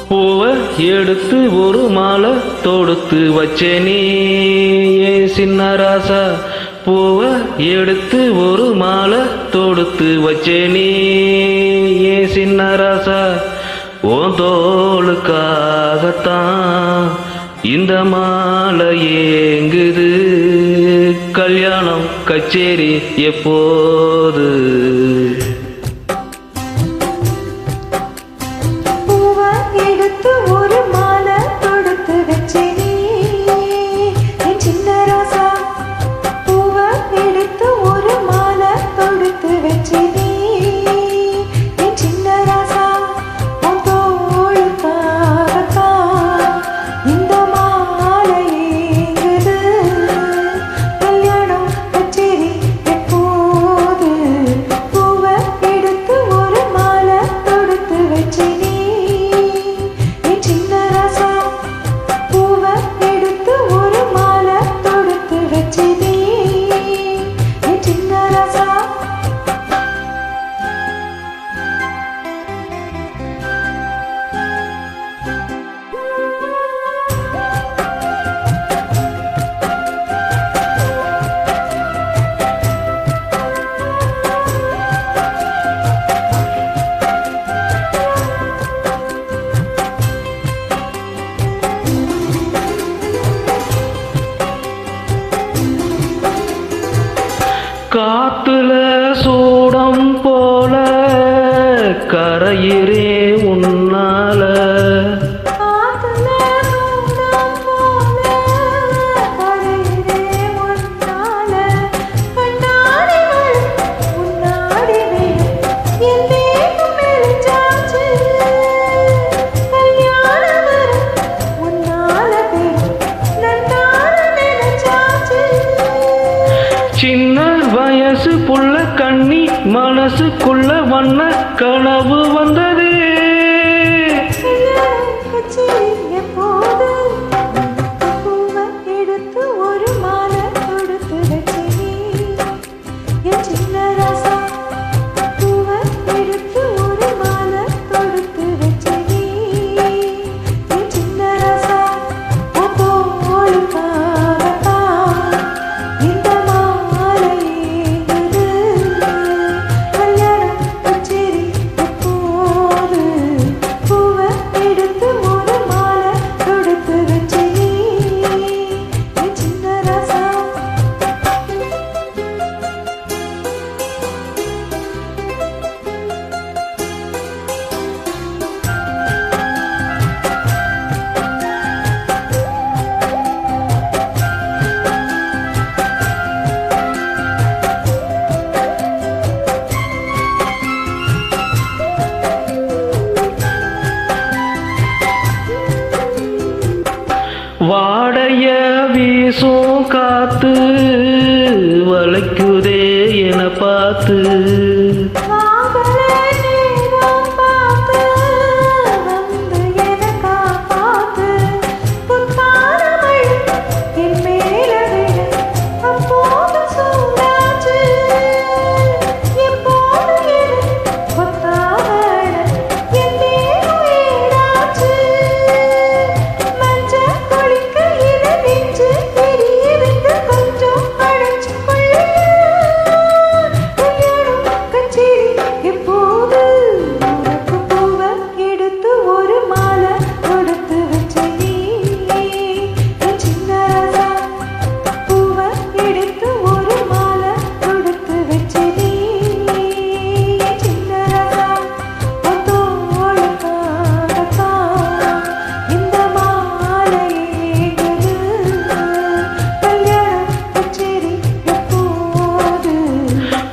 பூவை எடுத்து ஒரு மாலை தொடுத்து வச்சேனே ஏன் சின்ன ராசா. பூவை எடுத்து ஒரு மாலை தொடுத்து வச்சேனே ஏன் சின்ன ராசா. உன் தோளுக்காகத்தான் இந்த மாலை ஏங்குது. கல்யாணம் கச்சேரி எப்போது? காத்துல சூடம் போல கரையிறே உன்னால. சின்ன வயசு புள்ள கண்ணி மனசுக்குள்ள வண்ண கனவு வந்தது. வாடைய வீசும் காத்து வளைக்குதே என பார்த்து.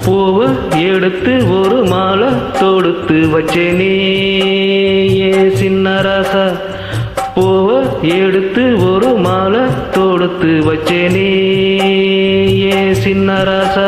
பூவை எடுத்து ஒரு மாலை தொடுத்து வச்சேனே ஏன் சின்ன ராசா. பூவை எடுத்து ஒரு மாலை தொடுத்து வச்சேனே ஏன் சின்ன ராசா.